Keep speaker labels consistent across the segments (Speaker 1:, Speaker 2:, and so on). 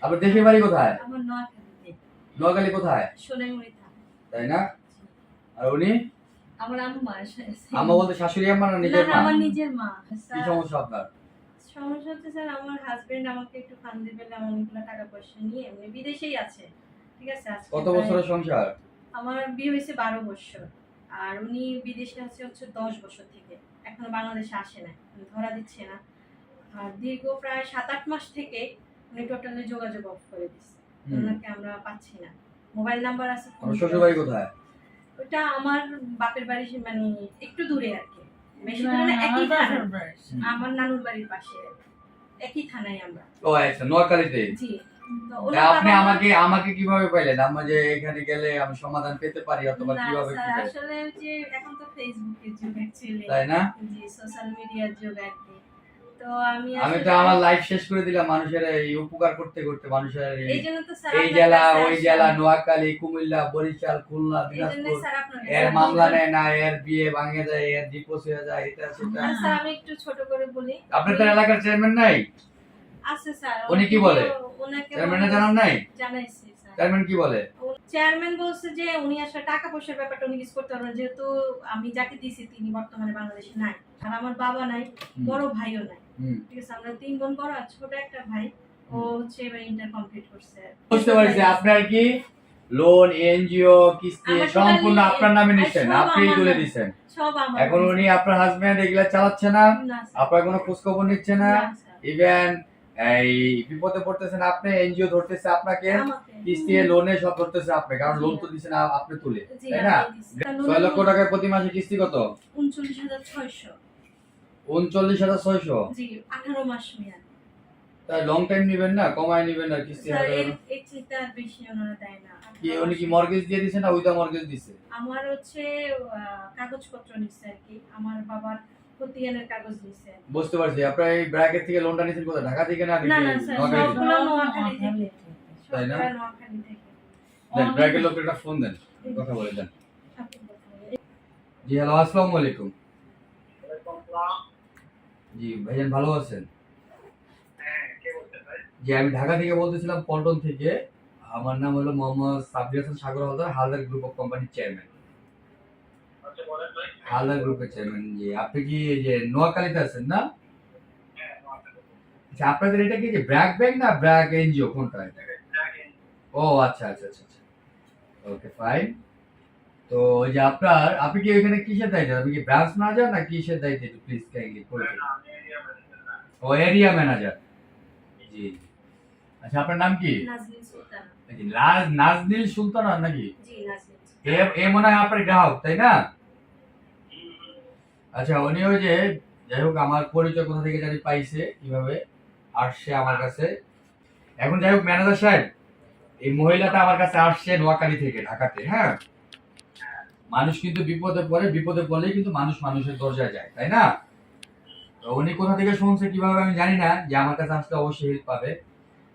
Speaker 1: আপনার দেশের বাড়ি কোথায়?
Speaker 2: আমার নোয়াখালীতে।
Speaker 1: নোয়াখালী কোথায়?
Speaker 2: সোনাইমুড়ি থানা।
Speaker 1: তাই না? আর উনি?
Speaker 2: আমার আম্মা।
Speaker 1: আম্মা বলতে শাশুড়ি আম্মা না
Speaker 2: না
Speaker 1: নিজের
Speaker 2: না
Speaker 1: মা?
Speaker 2: আমার নিজের মা।
Speaker 1: কি সমস্যা আপনার?
Speaker 2: সমস্যা হচ্ছে স্যার আমার হাজবেন্ড আমাকে একটু ফান্ডে পেলে অনেকগুলো টাকা পয়সা নিয়ে এমনি বিদেশেই আছে। ঠিক আছে? আজকে
Speaker 1: কত বছরের সংসার?
Speaker 2: আমার বিয়ে হয়েছে 12 বছর। আর উনি বিদেশে আছে হচ্ছে 10 বছর থেকে। এখনো বাংলাদেশে আসে না। ধরা দিচ্ছে না। আর দীর্ঘ প্রায় 7-8 মাস থেকে উনি টোটালি যোগাযোগ অফ করে দিচ্ছে। ওনাকে আমরা পাচ্ছি না। মোবাইল নাম্বার আছে।
Speaker 1: আপনার শ্বশুর বাড়ি কোথায়?
Speaker 2: ওটা আমার বাপের বাড়ি মানে একটু দূরে আর কি। বেশি দূরে না, একই থানা। আমার নানুর বাড়ির পাশে। একই থানায় আমরা।
Speaker 1: ও আচ্ছা, নোয়াখালীতে।
Speaker 2: জি।
Speaker 1: আপনি আমাকে কিভাবে পাইলেন? আমরা যে এখানে গেলে আমি সমাধান পেতে পারি অথবা কিভাবে কি
Speaker 2: আসলে যে এখন তো ফেসবুকের যুগ অ্যাকচুয়ালি,
Speaker 1: তাই না?
Speaker 2: জি, সোশ্যাল মিডিয়ার যুগ আর কি। তো আমি
Speaker 1: তো আমার লাইফ শেষ করে দিলাম মানুষের এই উপকার করতে করতে। মানুষের
Speaker 2: এইজন্য তো স্যার
Speaker 1: এই জেলা ওই জেলা, নোয়াখালী, কুমিল্লা, বরিশাল, খুলনা, দিনাজপুর, এর মামলা নেয় না, এর বিয়ে ভাঙে যায়, এর ডিভোর্স হয়ে যায়, এটা সেটা।
Speaker 2: স্যার আমি একটু ছোট করে বলি,
Speaker 1: আপনাদের এলাকার চেয়ারম্যান নাই?
Speaker 2: আছে স্যার।
Speaker 1: উনি কি বলে?
Speaker 2: ওনাকে
Speaker 1: চেয়ারম্যানে জানান নাই?
Speaker 2: জানাইছি স্যার।
Speaker 1: চেয়ারম্যান কি বলে?
Speaker 2: চেয়ারম্যান বলছে যে উনি আসলে টাকা পয়সার ব্যাপারটা উনি কিছু করতে পারবেন, যেহেতু আমি যাকে দিয়েছি তিনি বর্তমানে বাংলাদেশে নাই। আর আমার বাবা নাই, বড় ভাইও নাই। ঠিক আছে? আমরা 3 বোন বড়, আর ছোট একটা ভাই। ও হচ্ছে এবার ইন্টার কমপ্লিট করছে।
Speaker 1: বুঝতে পারছি। আপনার কি লোন, এনজিও, কিস্তি সম্পূর্ণ আপনার নামে নিছেন, আপনিই তুলে দিয়েছেন।
Speaker 2: সব আমার।
Speaker 1: এখন উনি আপনার হাজবেন্ড এগুলা চালাচ্ছে না, আপনার কোনো খোঁজ খবর নিচ্ছে না। ইভেন এই বিপদে পড়তেছেন আপনি, এনজিও ধরতেছে আপনাকে, কিস্তি লোনে সব ধরতেছে আপনি, কারণ লোন তো দিচ্ছেন আপনি তুলে, তাই না? 6 লক্ষ টাকা প্রতি মাসে কিস্তি কত?
Speaker 2: 39,600।
Speaker 1: 39,600?
Speaker 2: জি, 18 মাস মেয়াদ।
Speaker 1: তাই লং টাইম নিবেন না, কমায় নিবেন না কিস্তি?
Speaker 2: স্যার এর চেয়ে আর বেশি ওনারা দেয় না।
Speaker 1: কি উনি কি মর্গেজ দিয়ে দিয়েছেন না উইথা মর্গেজ দিছে?
Speaker 2: আমার হচ্ছে কাগজপত্র নিচ্ছে আর কি, আমার বাবার খতিয়ানের কাগজ নিচ্ছে।
Speaker 1: বুঝতে পারছি। আপনার এই ব্র্যাকেট থেকে লোনটা নিছেন কোথায়? ঢাকা থেকে না
Speaker 2: না না স্যার, সবগুলো নোয়াখালী থেকে।
Speaker 1: তাই না?
Speaker 2: নোয়াখালী থেকে।
Speaker 1: দেন ব্র্যাকেট লোকের একটা ফোন দেন, কথা বলে দেন। জি হ্যালো, আসসালামু আলাইকুম। জি ভাইজান ভালো আছেন? জি আমি ঢাকা থেকে বলতেছিলাম, পল্টন থেকে। আমার নাম হলো মোহাম্মদ সাব্বির হাসান সাগর হালদার, হালদার গ্রুপ অফ কোম্পানির চেয়ারম্যান। হালদার গ্রুপের চেয়ারম্যান। জি আপনি কি এই যে নোয়াখালীতে আছেন না? আচ্ছা, আপনাদের এটা কি যে ব্র্যাক ব্যাংক না ব্র্যাক এনজিও, কোনটা এটা? ও আচ্ছা আচ্ছা আচ্ছা, ওকে ফাইন। তো ওই যে আপনি কি ওইখানে কিসের দায়িত্বে? আপনি কি ব্রাঞ্চ ম্যানেজার না কিসের দায়িত্বে, একটু প্লিজ কাইন্ডলি বলে দিন। ও এরিয়া ম্যানেজার। জি আচ্ছা, আপনার নাম কি?
Speaker 2: নাজনীন সুলতানা।
Speaker 1: নাজনীল সুলতানা নাকি?
Speaker 2: জি নাজনীন।
Speaker 1: এ মনে হয় আপনার গ্রাহক, তাই না? আচ্ছা, উনি ওই যে যাই হোক আমার পরিচয় কোথা থেকে জানি পাইছে, কিভাবে আসছে আমার কাছে। এখন যাই হোক ম্যানেজার সাহেব, এই মহিলাটা আমার কাছে আসছে নোয়াখালী থেকে, ঢাকাতে। হ্যাঁ, মানুষ কিন্তু বিপদে পড়লেই কিন্তু মানুষ মানুষের দরজায় যায়, তাই না? তো উনি কোথা থেকে শুনছে কিভাবে আমি জানি না, যে আমার কাছে আসলে অবশ্যই হেল্প পাবে।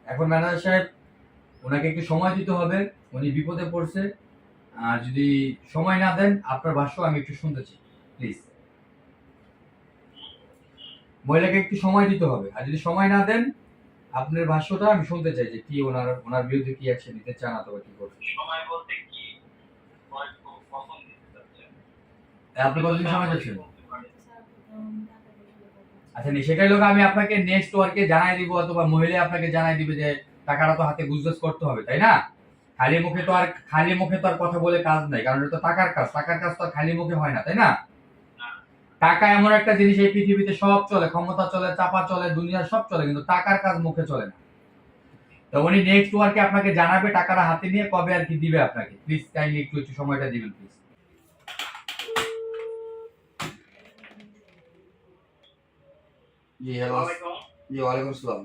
Speaker 1: এখন ম্যানেজার সাহেব, ওনাকে একটু সময় দিতে হবে, উনি বিপদে পড়ছে। আর যদি সময় না দেন, আপনার ভাষ্য আমি একটু শুনতে চাই প্লিজ। মহিলাকে একটু সময় দিতে হবে, আর যদি সময় না দেন আপনার ভাষ্যটা আমি শুনতে চাই, যে কি ওনার বিরুদ্ধে কি অ্যাকশন নিতে চান অথবা কি করবেন। সময় বলতে কি, কখন দিতে চাচ্ছেন? আপনি কতদিন সময় চাচ্ছেন? আচ্ছা সেটাই লোক আমি আপনাকে নেক্সট ওয়ার্কে জানাই দিব, অথবা মহিলা আপনাকে জানাই দিবে যে টাকাটা তো হাতে গুজরাজ করতে হবে, তাই না? খালি মুখে তো আর কথা বলে কাজ নাই, কারণ এটা তো টাকার কাজ তো আর খালি মুখে হয় না, তাই না? টাকা এমন একটা জিনিস, এই পৃথিবীতে সব চলে, ক্ষমতা চলে, চাপা চলে, দুনিয়ার সব চলে, কিন্তু টাকার কাজ মুখে চলে না। তো উনি নেক্সট ওয়ার্কে আপনাকে জানাবে টাকাটা হাতে নিয়ে কবে আর কি দিবে আপনাকে। প্লিজ কাইন্ডলি একটু সময়টা দিবেন প্লিজ। G hello. জি ওয়ালাইকুম আসসালাম।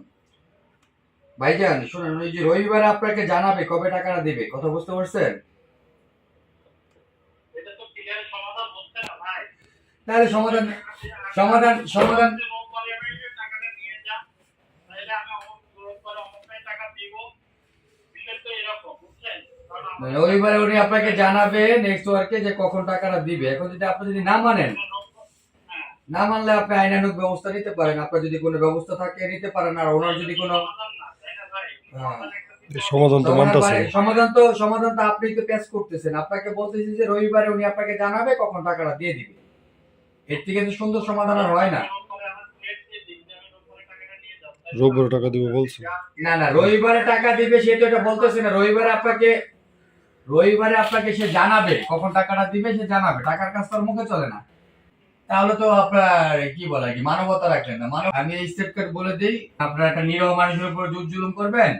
Speaker 1: ভাইজান শুনুন, ওই যে রবিবারে আপনাকে জানাবে কবে টাকাটা দেবে, কথা বুঝতে পারছেন? এটা তো ক্লিয়ার সমাধান হচ্ছে না ভাই। তাহলে সমাধান টাকাটা নিয়ে যা, তাহলে আমি টাকা দিব। বিষয় তো এরকম, বুঝছেন? রবিবারে উনি আপনাকে জানাবে নেক্সট ওয়ার্কে যে কখন টাকাটা দিবে। এখন যদি আপনি না মানেন, না মানলে আপনি আইনানুগ ব্যবস্থা নিতে পারেন, আপনার যদি কোনো ব্যবস্থা থাকে নিতে পারেন, আর ওনার যদি কোনো
Speaker 3: সমাধান তো মানতেছে।
Speaker 1: সমাধান তো আপনি তো পেশ করতেছেন, আপনাকে বলতেছি যে রবিবারে উনি আপনাকে জানাবে কখন টাকাটা দিয়ে দিবে। এর থেকে তো সুন্দর সমাধান আর হয় না।
Speaker 3: রোববার টাকা দিব বলছে।
Speaker 1: না না, রবিবারে টাকা দিবে সে তো এটা বলতেছে না। রবিবারে আপনাকে সে জানাবে কখন টাকাটা দিবে, সে জানাবে। টাকার কাজ তার মুখে চলে না। তাহলে তো আপনার কি বলে কি মানবতা রাখলেন না। আমি এই স্টেপ কাট বলে দিই, আপনারা একটা নিরহ মানুষের উপর জুল জুলুম করবেন।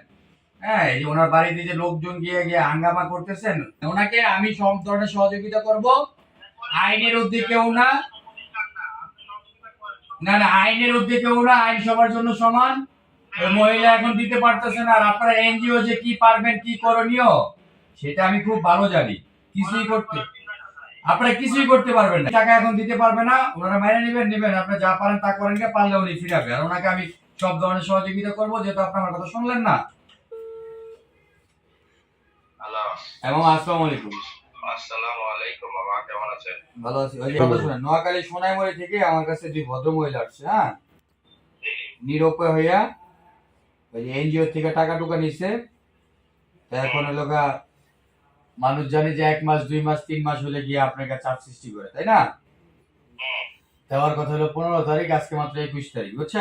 Speaker 1: হ্যাঁ, এই যে ওনার বাড়িতে যে লোকজন গিয়ে গিয়ে হাঙ্গামা করতেছেন, ওনাকে আমি সব ধরনের সহযোগিতা করব। আইনের ঊর্ধ্বে কেউ না, না না, আইনের ঊর্ধ্বে কেউ না, আইন সবার জন্য সমান। ওই মহিলা এখন দিতে পারতেছে না, আর আপনারা এনজিও যে কি পারবেন কি করণীয় সেটা আমি খুব ভালো জানি। আপনারা কিছুই করতে পারবেন না, টাকা এখন দিতে পারবে না। ওনারা মেনে নেবেন, আপনারা যা পারেন তা করেন, পারলে উনি ফিরাবে। আর ওনাকে আমি সব ধরনের সহযোগিতা করবো, যেহেতু আপনি আমার কথা শুনলেন না।
Speaker 4: হ্যালো,
Speaker 1: এবং আসসালামু আলাইকুম।
Speaker 4: আসসালামু আলাইকুম বাবা, কেমন আছেন?
Speaker 1: ভালো আছি। ওই যে কথা শুনেন, নোয়াখালী সোনাইমুড়ি থেকে আমার কাছে দুই ভদ্র মহিলা আসছে। হ্যাঁ, নিরুপায় হইয়া ওই যে এনজিও থেকে টাকা টুকা নিচ্ছে। তা এখন হলো গা, মানুষ জানে যে 1 মাস 2 মাস 3 মাস হলে গিয়ে আপনার কাছে চাপ সৃষ্টি করে, তাই না? দেওয়ার কথা হলো 15 তারিখ, আজকে মাত্র 21 তারিখ, বুঝছো?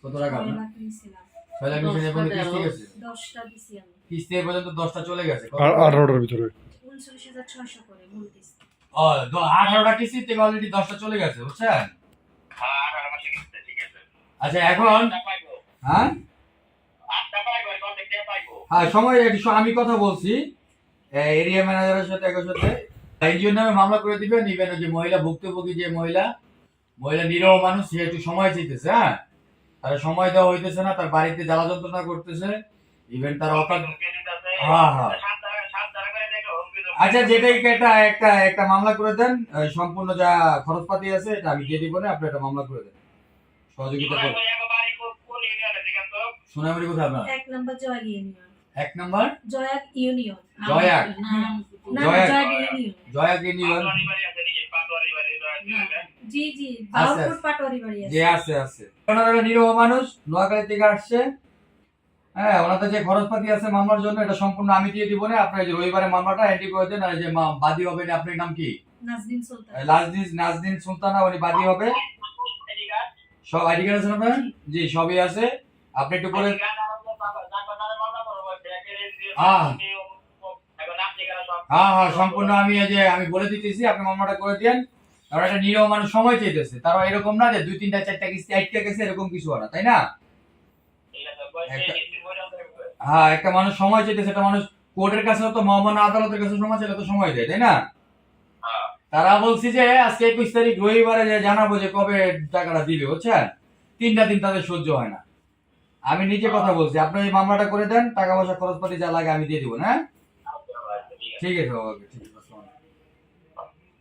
Speaker 1: কত টাকা?
Speaker 2: 6 লাখ নিয়েছিলাম।
Speaker 1: 6 লাখ নিয়েছেন এবং কিস্তি গেছে।
Speaker 2: 10টা দিছি আমি।
Speaker 1: কিস্তি এ পর্যন্ত 10টা চলে গেছে।
Speaker 3: আর 18টার ভিতরে
Speaker 2: 39,600 করে মূল কিস্তি।
Speaker 1: 18টা কিস্তি থেকে অলরেডি 10টা চলে গেছে, বুঝছেন?
Speaker 4: হ্যাঁ, আর আমার সাথে ঠিক আছে।
Speaker 1: আচ্ছা এখন হ্যাঁ হ্যাঁ সময় আমি কথা বলছি এরিয়া ম্যানেজারের সাথে একই সাথে এনজিও নামে মামলা করে দিবেন। ইভেন যে মহিলা ভুক্তভোগী, যে মহিলা নিরহ মানুষ, সে একটু সময় চাইতেছে। হ্যাঁ, তার সময় দেওয়া হইতেছে না, তার বাড়িতে জ্বালা যন্ত্রণা করতেছে। ইভেন তার অকাল। হ্যাঁ হ্যাঁ, আচ্ছা যেটাই একটা একটা একটা মামলা করে দেন, সম্পূর্ণ যা খরচপাতি আছে এটা আমি দিয়ে দিব না, আপনি একটা মামলা করে দেন, সহযোগিতা করুন। সোনামুড়ি কোথায় আপনার?
Speaker 2: 1 নাম্বার জয়াগ ইউনিয়ন।
Speaker 1: 1 নম্বর
Speaker 2: জয়াগ ইউনিয়ন।
Speaker 1: জয়াগ।
Speaker 2: না,
Speaker 1: জয়াগ।
Speaker 2: জয়াগ ইউনিয়ন।
Speaker 1: জয়াগ ইউনিয়ন।
Speaker 2: জি জি, বাউপুর পাটোয়ারি বাড়ি
Speaker 1: যে
Speaker 2: আছে।
Speaker 1: আছে ওনারা নিরহ মানুষ, নোয়াখালী থেকে আসছে। হ্যাঁ, ওনাদের যে খরচপাতি আছে মামলার জন্য, এটা সম্পূর্ণ আমি দিয়ে দিব না। আপনার যে রবিবারে মামলাটা এন্ট্রি করে দেন। আর যে বাদী হবেন, আপনার নাম কি?
Speaker 2: নাজদিন সুলতান।
Speaker 1: নাজদিন সুলতানা, উনি বাদী হবে। সব আইডি কার্ড আছে আপনার? জি, সবই আছে। আপনি একটু করে হ্যাঁ হ্যাঁ হ্যাঁ, সম্পূর্ণ আমি বলে দিতেছি, আপনি মামলাটা করে দেন। কারণ একটা নিরহ মানুষ সময় চাইতেছে, তারা এরকম না যে 2 3টা 4টা কিস্তি আটকে গেছে, এরকম কিছু না, তাই না? হ্যাঁ, একটা মানুষ সময় চাইতেছে, একটা মানুষ কোর্টের কাছে তো মহামান্য আদালতের কাছে সময় চাইলে তো সময় দেয়, তাই না? তারা বলছি যে আজকে 21 তারিখ রবিবারে যে জানাবো যে কবে টাকাটা দিবে, বুঝছেন? 3টা দিন তাদের সহ্য হয় না। আমি নিজে কথা বলছি, আপনি এই মামলাটা করে দেন, টাকা পয়সা খরচপাতি যা লাগে আমি দিয়ে দিব না। ঠিক আছে বাবা, ঠিক আছে।